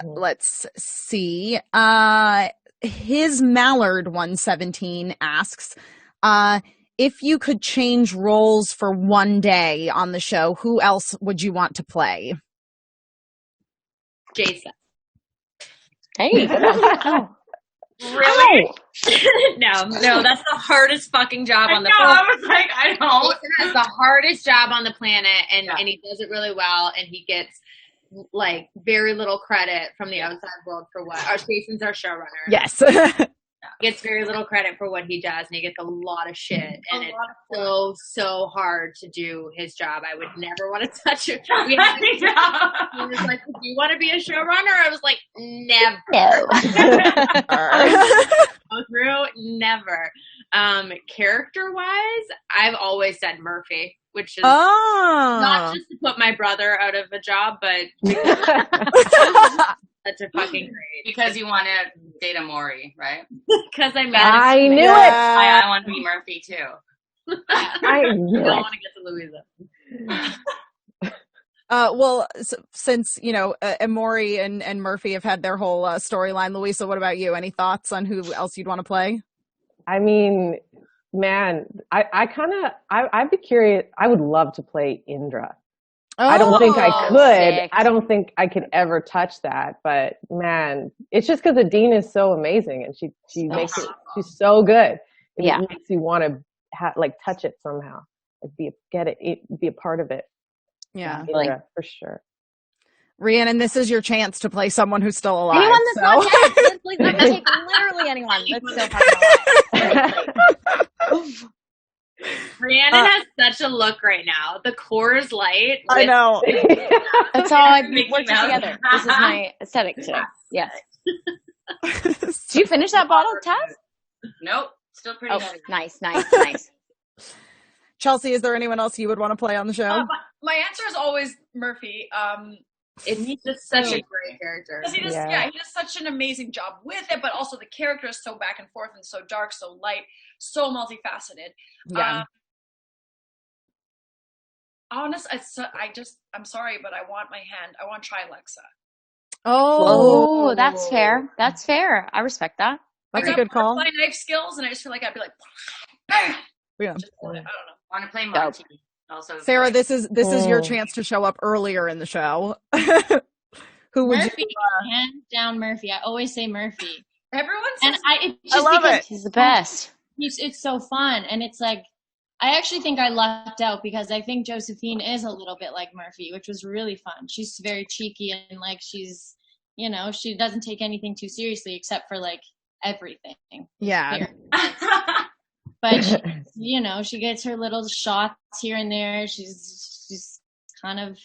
Let's see. His Mallard 117 asks, if you could change roles for one day on the show, who else would you want to play? Jason. Hey. Really? No, that's the hardest fucking job on the planet. I was like, I know. Jason has the hardest job on the planet, and he does it really well, and he gets like very little credit from the outside world for what Jason's our showrunner. Yes. Gets very little credit for what he does, and he gets a lot of shit, and it's so hard to do his job. I would never want to touch it. He was like, do you want to be a showrunner? I was like, never. Go through, never. Character wise, I've always said Murphy, which is not just to put my brother out of a job, but such a fucking great. Because you want to date a Maury, right? Because I knew it. I want to be Murphy too. I don't want to get to Louisa. Well, since, Maury and Murphy have had their whole storyline, Louisa, what about you? Any thoughts on who else you'd want to play? I mean, man, I'd be curious. I would love to play Indra. I don't think I could. Sick. I don't think I could ever touch that. But man, it's just because Adina is so amazing, and she makes it. She's so good. It makes you want to touch it somehow, be a part of it. Yeah, Indra, for sure. Rhiannon, this is your chance to play someone who's still alive. Anyone that's not dead. Please, I'm gonna take literally anyone. That's so fucking alive. Rhiannon has such a look right now. The Coors Light. I know. That's how I worked together. This is my aesthetic today. Yes. Did you finish that bottle, Taz? Nope. Still pretty heavy. Nice. Chelsea, is there anyone else you would want to play on the show? My answer is always Murphy. He's just such a great character. He does such an amazing job with it, but also the character is so back and forth and so dark, so light, so multifaceted. Yeah. I'm sorry, but I want my hand. I want Trilexa. Oh, that's fair. That's fair. I respect that. That's a good call. My knife skills, and I just feel like I'd be like, yeah. I don't know. Want to play Marty? Also, Sarah, this is your chance to show up earlier in the show. Who would Murphy, hands down Murphy. I always say Murphy. Everyone says, I love it. He's the best. It's so fun, and it's like I actually think I lucked out because I think Josephine is a little bit like Murphy, which was really fun. She's very cheeky and like she's, she doesn't take anything too seriously except for like everything. Yeah. But she gets her little shots here and there. She's kind of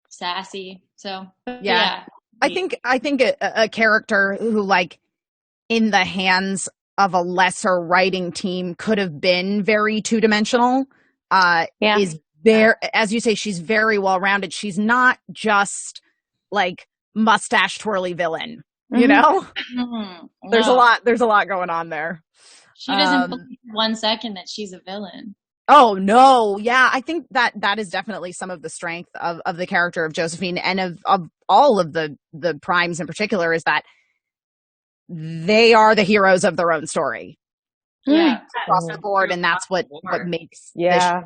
sassy. So yeah. I think a character who, like, in the hands of a lesser writing team could have been very two-dimensional. Is there, as you say, she's very well rounded. She's not just like mustache twirly villain. Mm-hmm. There's a lot going on there. She doesn't believe 1 second that she's a villain. Oh, no. Yeah, I think that is definitely some of the strength of the character of Josephine and of all of the primes in particular, is that they are the heroes of their own story. Yeah. Across the board, and that's what makes this show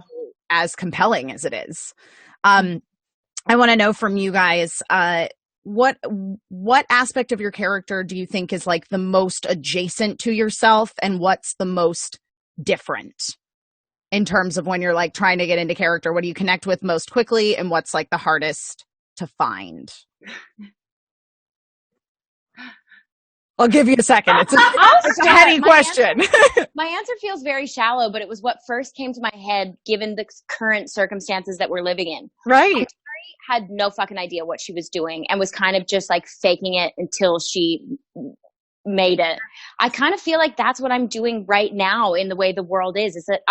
as compelling as it is. I want to know from you guys, what aspect of your character do you think is like the most adjacent to yourself, and what's the most different in terms of when you're like trying to get into character? What do you connect with most quickly, and what's like the hardest to find? I'll give you a second. It's a heady question. My answer feels very shallow, but it was what first came to my head given the current circumstances that we're living in. Right. Had no fucking idea what she was doing and was kind of just like faking it until she made it. I kind of feel like that's what I'm doing right now in the way the world is that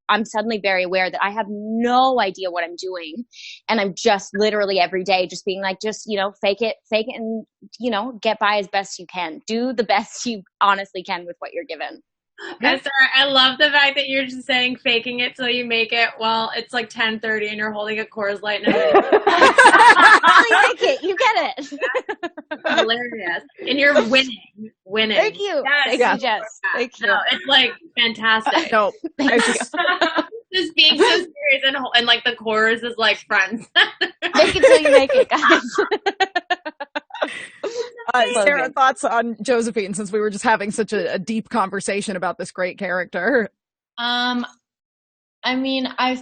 I'm suddenly very aware that I have no idea what I'm doing, and I'm just literally every day just being like, just, fake it and, get by as best you can. Do the best you honestly can with what you're given. Sorry, I love the fact that you're just saying faking it till you make it. Well, it's like 10:30 and you're holding a Coors Light. I like it. You get it. I hilarious. And you're winning. Thank you. Thank you, Jess. Thank you. No, it's like fantastic. No, Thank you. Just being so serious and like the chorus is like friends. Make it till you make it, guys. Sarah, thoughts on Josephine, since we were just having such a deep conversation about this great character? I mean, I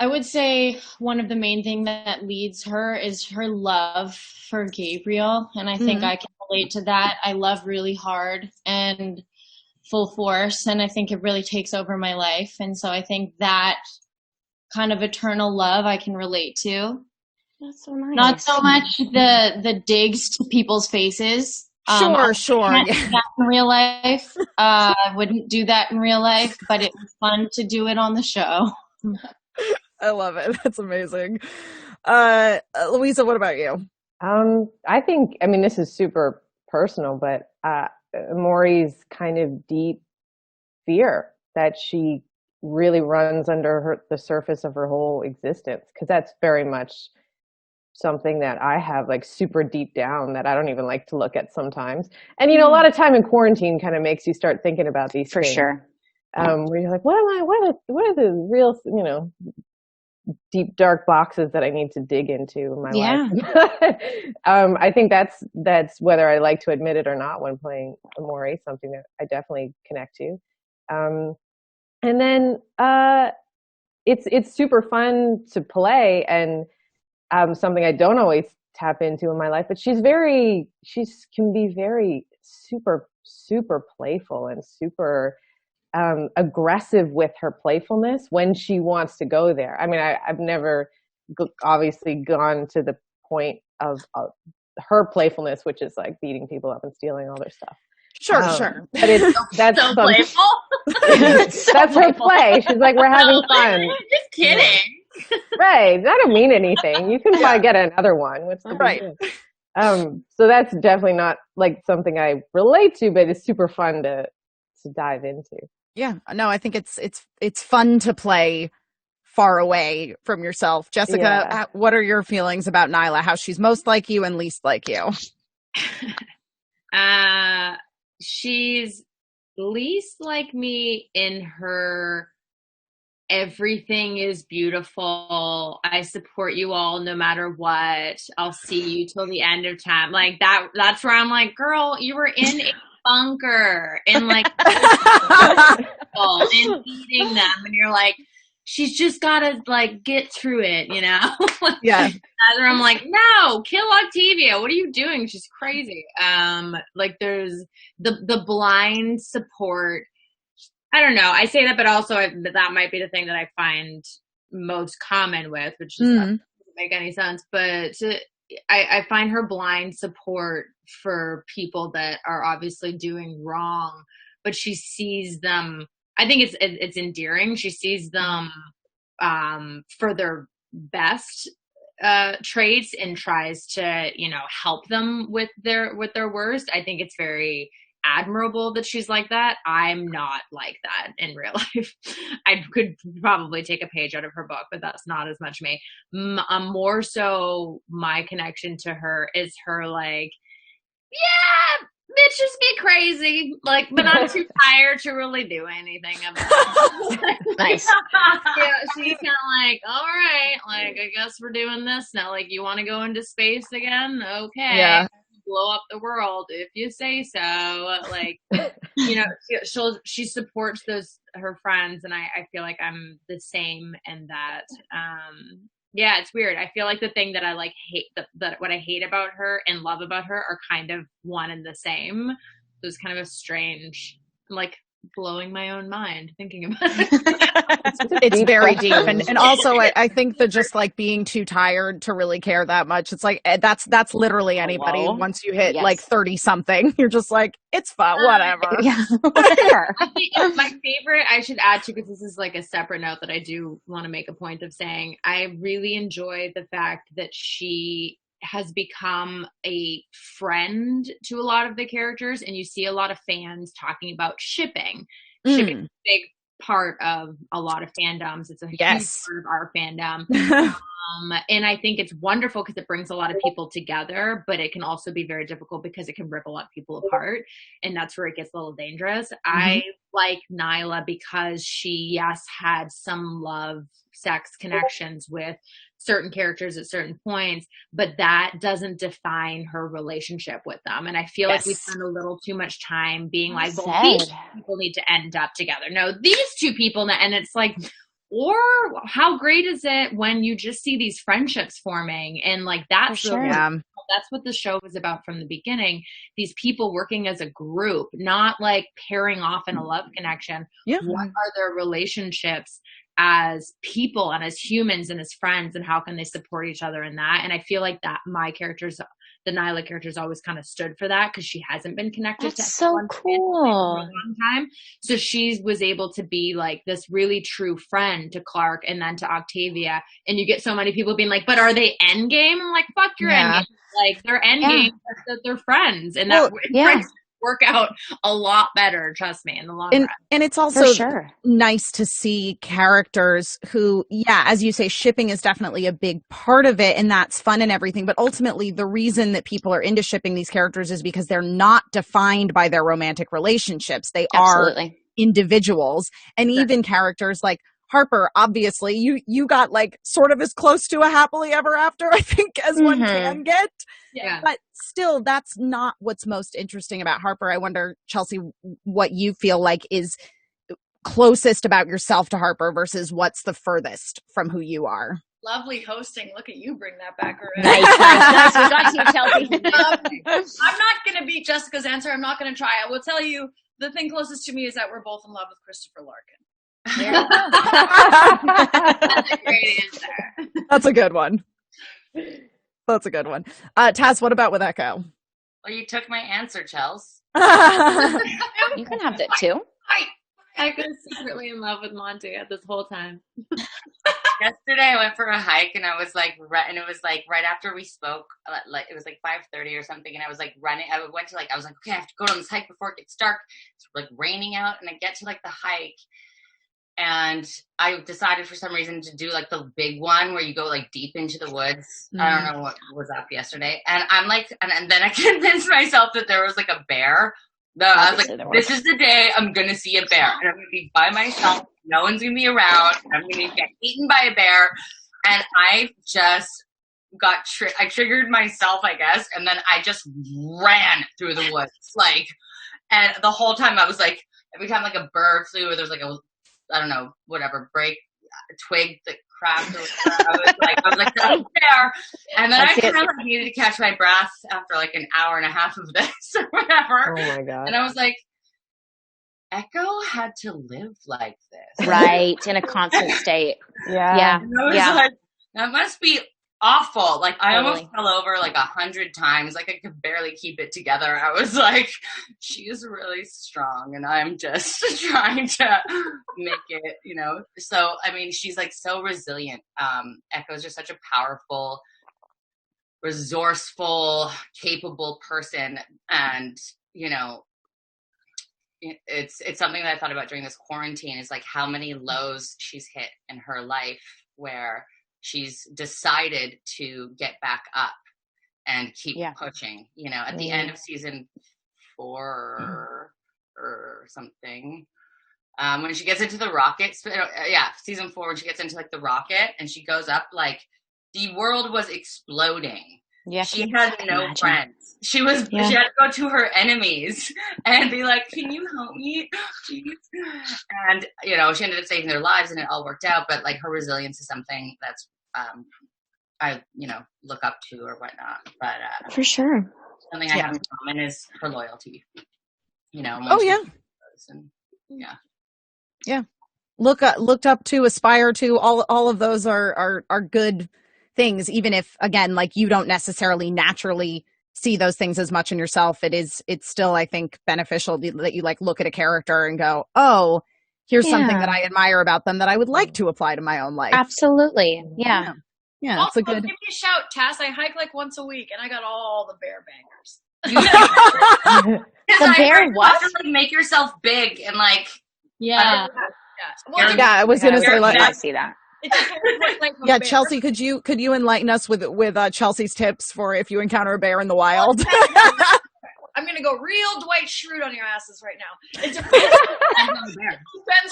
would say one of the main things that leads her is her love for Gabriel. And I think I can relate to that. I love really hard and full force. And I think it really takes over my life. And so I think that kind of eternal love I can relate to. That's so nice. Not so much the digs to people's faces. Sure. I can't do that in real life. I wouldn't do that in real life, but it was fun to do it on the show. I love it. That's amazing. Louisa, what about you? I think, I mean, this is super personal, but Maury's kind of deep fear that she really runs under the surface of her whole existence, because that's very much something that I have like super deep down that I don't even like to look at sometimes. And, a lot of time in quarantine kind of makes you start thinking about these For things. sure. Where you're like, what are the real, deep dark boxes that I need to dig into in my life. I think that's whether I like to admit it or not when playing Maury, something that I definitely connect to. And then it's super fun to play, and something I don't always tap into in my life, but she can be very super playful and super aggressive with her playfulness when she wants to go there. I mean, I've never obviously gone to the point of her playfulness, which is like beating people up and stealing all their stuff. Sure. But that's so playful. That's her play. She's like, we're having fun. Just kidding. Right. That don't mean anything. You can probably get another one. What's the right? So that's definitely not like something I relate to, but it's super fun to dive into. Yeah, no, I think it's fun to play far away from yourself. Jessica, what are your feelings about Nyla? How she's most like you and least like you? She's least like me in her everything is beautiful. I support you all no matter what. I'll see you till the end of time. Like that's where I'm like, girl, you were in a bunker and like and feeding them, and you're like, she's just gotta like get through it, Yeah. Where I'm like, no, kill Octavia. What are you doing? She's crazy. Like there's the blind support. I don't know. I say that, but also that might be the thing that I find most common with, which doesn't make any sense. But I find her blind support for people that are obviously doing wrong, but she sees them. I think it's endearing. She sees them for their best traits and tries to help them with their worst. I think it's very admirable that she's like that. I'm not like that in real life. I could probably take a page out of her book, but that's not as much me. More so my connection to her is her like, yeah, bitches be crazy, like, but I'm too tired to really do anything about it. Nice. Yeah, she's kind of like, all right, like, I guess we're doing this now. Like, you want to go into space again? Okay. Yeah. Blow up the world if you say so. Like, she supports her friends, and I feel like I'm the same in that. Yeah, it's weird. I feel like the thing that I like hate, what I hate about her and love about her are kind of one and the same. So it's kind of a strange, like, blowing my own mind thinking about it. It's very deep, and also I think that just like being too tired to really care that much, it's like that's literally anybody. Hello? Once you hit like 30 something, you're just like, it's fun, whatever. Yeah, whatever. I think my favorite, I should add to, because this is like a separate note that I do want to make a point of saying, I really enjoy the fact that she has become a friend to a lot of the characters, and you see a lot of fans talking about shipping. Shipping is a big part of a lot of fandoms. It's a huge part of our fandom. And I think it's wonderful because it brings a lot of people together, but it can also be very difficult because it can rip a lot of people apart. And that's where it gets a little dangerous. I like Nyla because she, yes, had some love, sex connections with certain characters at certain points, but that doesn't define her relationship with them. And I feel like we spend a little too much time being like, well, these people need to end up together. No, these two people, and it's like, or how great is it when you just see these friendships forming, and like that's that's what the show was about from the beginning. These people working as a group, not like pairing off in a love connection. What are their relationships as people and as humans and as friends, and how can they support each other in that? And I feel like that the Nyla character's always kind of stood for that because she hasn't been connected to anyone for a long time. So she was able to be like this really true friend to Clark and then to Octavia. And you get so many people being like, but are they endgame? I'm like, fuck your endgame. Like they're endgame, that they're friends. And that work out a lot better, trust me, in the long run. And it's also nice to see characters who, as you say, shipping is definitely a big part of it, and that's fun and everything. But ultimately, the reason that people are into shipping these characters is because they're not defined by their romantic relationships. They are individuals. And even characters like Harper, obviously, you got like sort of as close to a happily ever after, I think, as one can get. Yeah. But still, that's not what's most interesting about Harper. I wonder, Chelsea, what you feel like is closest about yourself to Harper versus what's the furthest from who you are. Lovely hosting. Look at you bring that back around. Nice. We got you, Chelsea. I'm not going to beat Jessica's answer. I'm not going to try. I will tell you the thing closest to me is that we're both in love with Christopher Larkin. That's a great answer. That's a good one. That's a good one. Taz, what about with Echo? Well, you took my answer, Chels. You can have that too. Echo's secretly in love with Monty at this whole time. Yesterday I went for a hike and I was like, and it was like right after we spoke, like it was like 5:30 or something, and I was like running. I went to I was like, okay, I have to go on this hike before it gets dark. It's like raining out, and I get to like the hike. And I decided for some reason to do like the big one where you go like deep into the woods. I don't know what was up yesterday. And I'm like, and then I convinced myself that there was like a bear. I was like, this is the day I'm going to see a bear. And I'm going to be by myself. No one's going to be around. I'm going to get eaten by a bear. And I just got, I triggered myself, I guess. And then I just ran through the woods. And the whole time I was like, every time like a bird flew or there's like a, I don't know, whatever, break a twig that cracked or whatever. I was like, that's there. And then I kind of needed to catch my breath after like an hour and a half of this or whatever. Oh my God. And I was like, Echo had to live like this. Right. In a constant state. Yeah. And I was like, that must be awful. Like I almost fell over like 100 times. Like I could barely keep it together. I was like, she is really strong and I'm just trying to make it, So, I mean, she's like so resilient. Echo's just such a powerful, resourceful, capable person. And, it's something that I thought about during this quarantine is like how many lows she's hit in her life where she's decided to get back up and keep pushing, at the end of season 4 or something. When she gets into the rocket, season 4, when she gets into like the rocket and she goes up, like the world was exploding. Yeah, she had no friends. She had to go to her enemies and be like, can you help me, please? And, she ended up saving their lives and it all worked out. But like her resilience is something that's, I, look up to or whatnot. But for sure. Something I have in common is her loyalty. Looked up to, aspire to, all of those are good things, even if, again, like you don't necessarily naturally see those things as much in yourself. It's still, I think, beneficial that you like look at a character and go, oh, here's something that I admire about them that I would like to apply to my own life. Absolutely. Yeah. Yeah. Also, it's a good. Give me a shout, Tass. I hike like once a week and I got all the bear bangers. The bear what? To, like, make yourself big and like, Well, I was gonna say, I see that. Yeah, Chelsea, could you enlighten us with Chelsea's tips for if you encounter a bear in the wild? I'm going to go real Dwight Schrute on your asses right now. It depends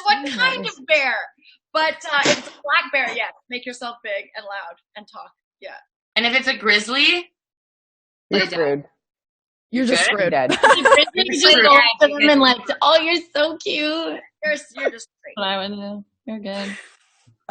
what kind of bear. But if it's a black bear, yeah, make yourself big and loud and talk. Yeah. And if it's a grizzly, you're screwed. You're just screwed. Dead. You just go up to them and like, oh, you're so cute. You're just great. I would do. You're good.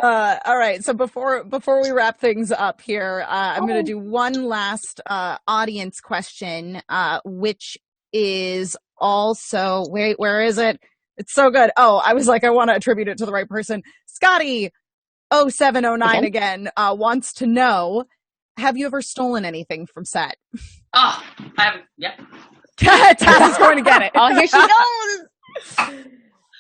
All right. So before we wrap things up here, I'm going to do one last audience question, which is also where is it? It's so good. Oh, I was like, I want to attribute it to the right person. Scotty 0709 again wants to know: have you ever stolen anything from set? Oh, I have. Yep. Taz is going to get it. Oh, here she goes.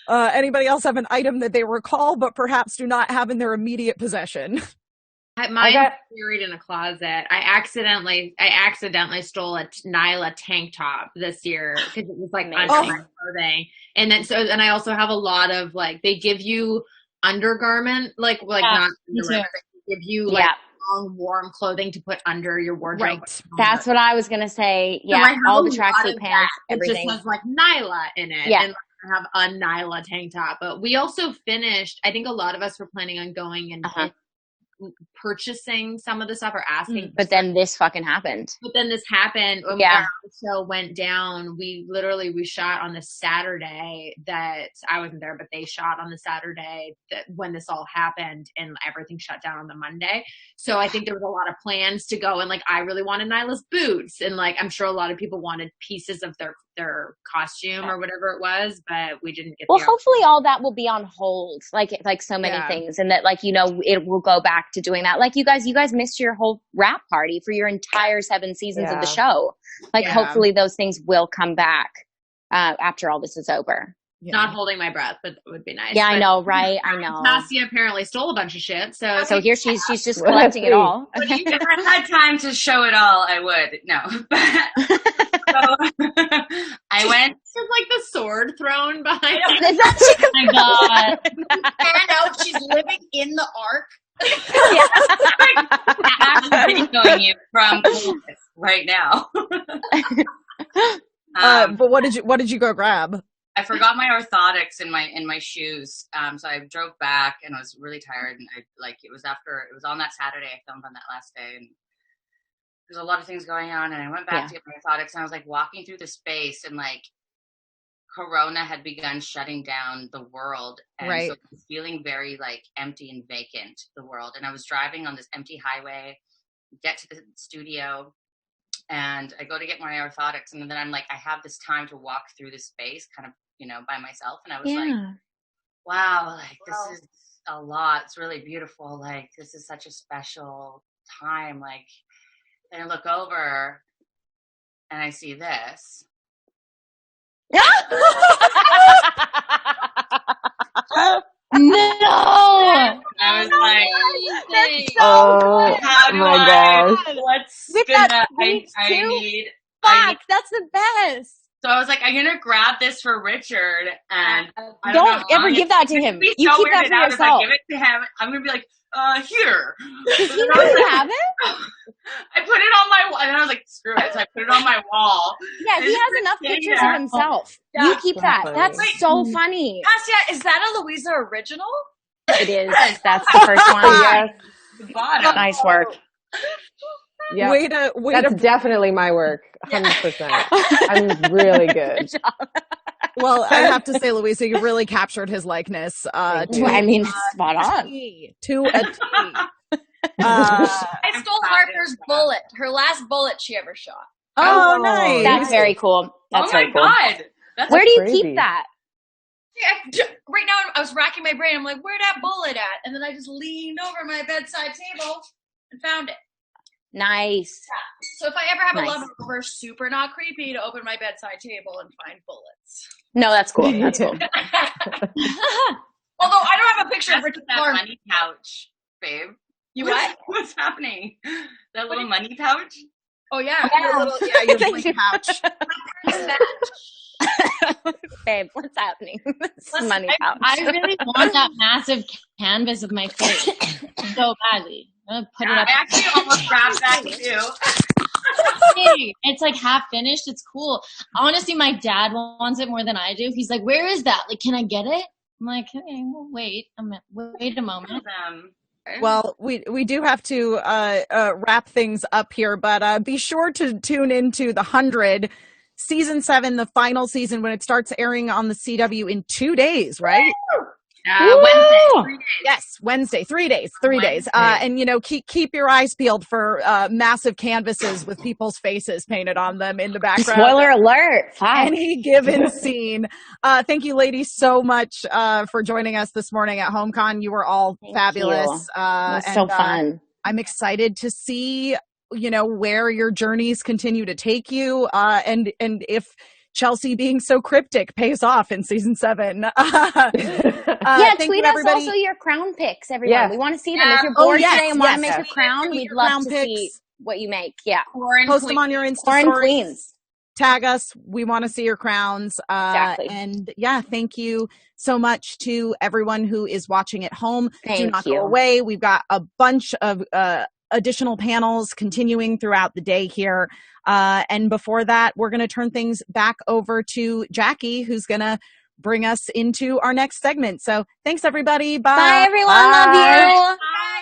Anybody else have an item that they recall but perhaps do not have in their immediate possession? Mine's buried in a closet. I accidentally stole a Nyla tank top this year because it was like under my clothing, and then I also have a lot of like they give you undergarment not underwear, they give you like long warm clothing to put under your wardrobe. Right. That's what I was gonna say. Yeah, so all the tracksuit pants, everything. It just has like Nyla in it. Yeah. And I have a Nyla tank top, but we also finished. I think a lot of us were planning on going and purchasing some of the stuff or asking. But then this fucking happened. But then this happened. When our show went down, we shot on the Saturday that I wasn't there, but they shot on the Saturday that when this all happened and everything shut down on the Monday. So I think there was a lot of plans to go, and like I really wanted Nyla's boots, and like I'm sure a lot of people wanted pieces of their costume or whatever it was, but we didn't get. Well, hopefully all that will be on hold, like so many things, and that it will go back to doing that. Like you guys missed your whole wrap party for your entire 7 seasons of the show. Like hopefully those things will come back after all this is over. Yeah. Not holding my breath, but it would be nice. Yeah, I know, right? I know. Tassia apparently stole a bunch of shit, so here she's just collecting it all. If I had time to show it all, I would. No, so I went. There's like the sword thrown behind. Oh my god! And out, she's living in the ark. I'm videoing you from right now. But what did you go grab? I forgot my orthotics in my shoes. So I drove back and I was really tired, and it was on that Saturday. I filmed on that last day, and there's a lot of things going on, and I went back to get my orthotics, and I was like walking through the space, and like Corona had begun shutting down the world, and so it was feeling very like empty and vacant, the world. And I was driving on this empty highway, get to the studio, and I go to get my orthotics, and then I'm like, I have this time to walk through this space kind of, by myself. And I was like, wow, like this is a lot. It's really beautiful. Like this is such a special time. Like, and I look over and I see this. No! I was like, that's so how do my gosh. What's With gonna, that I need. Fuck, that's the best. So I was like, I'm gonna grab this for Richard, and I don't ever give that to him. You keep that for yourself. If I give it to him, I'm gonna be like, here. You have it? I put it on my wall, and then I was like, screw it. So I put it on my wall. Yeah, he has enough pictures of himself. Yeah. You keep that. That's so funny. Tassia, is that a Louisa original? It is. That's the first one. Yes. The bottom. Nice work. Yeah, that's definitely my work. 100%. I'm really good. Good job. Well, I have to say, Louisa, you really captured his likeness. Spot on. To a T. I stole Harper's bullet. Her last bullet she ever shot. Oh, nice. That's very cool. That's very cool. God. Where do you crazy. keep that? Right now, I was racking my brain. I'm like, where'd that bullet at? And then I just leaned over my bedside table and found it. Nice. Yeah. So if I ever have a lover over, super not creepy to open my bedside table and find bullets. No, that's cool. That's cool. Although I don't have a picture of Richard that money pouch, babe. You what? What's happening? That little money pouch? Oh yeah. Your money pouch. Babe, what's happening? Money pouch. I really want that massive canvas of my face so badly. I'm gonna put it up. I actually almost grabbed that too. It's like half finished. It's cool. Honestly, my dad wants it more than I do. He's like, "Where is that? Like, can I get it?" I'm like, "Okay, well, wait a moment." Well, we do have to wrap things up here, but be sure to tune into the 100 season 7, the final season, when it starts airing on the CW in 2 days, right? Wednesday, 3 days. Yes, Wednesday, 3 days, 3 days. And keep your eyes peeled for massive canvases with people's faces painted on them in the background. Spoiler alert! Any given scene. Thank you, ladies, so much for joining us this morning at HomeCon. You were all fabulous. It was so fun. I'm excited to see where your journeys continue to take you, and if Chelsea being so cryptic pays off in season 7. Tweet us also your crown picks, everyone. Yeah. We want to see them. If you're bored today and want to make a crown, we'd love to see what you make. Yeah. Post them on your Insta stories. Tag us. We want to see your crowns. Exactly. And thank you so much to everyone who is watching at home. Do not go away. We've got a bunch of additional panels continuing throughout the day here. And before that, we're going to turn things back over to Jackie, who's going to bring us into our next segment. So thanks, everybody. Bye. Bye, everyone. Bye. Love you. Bye.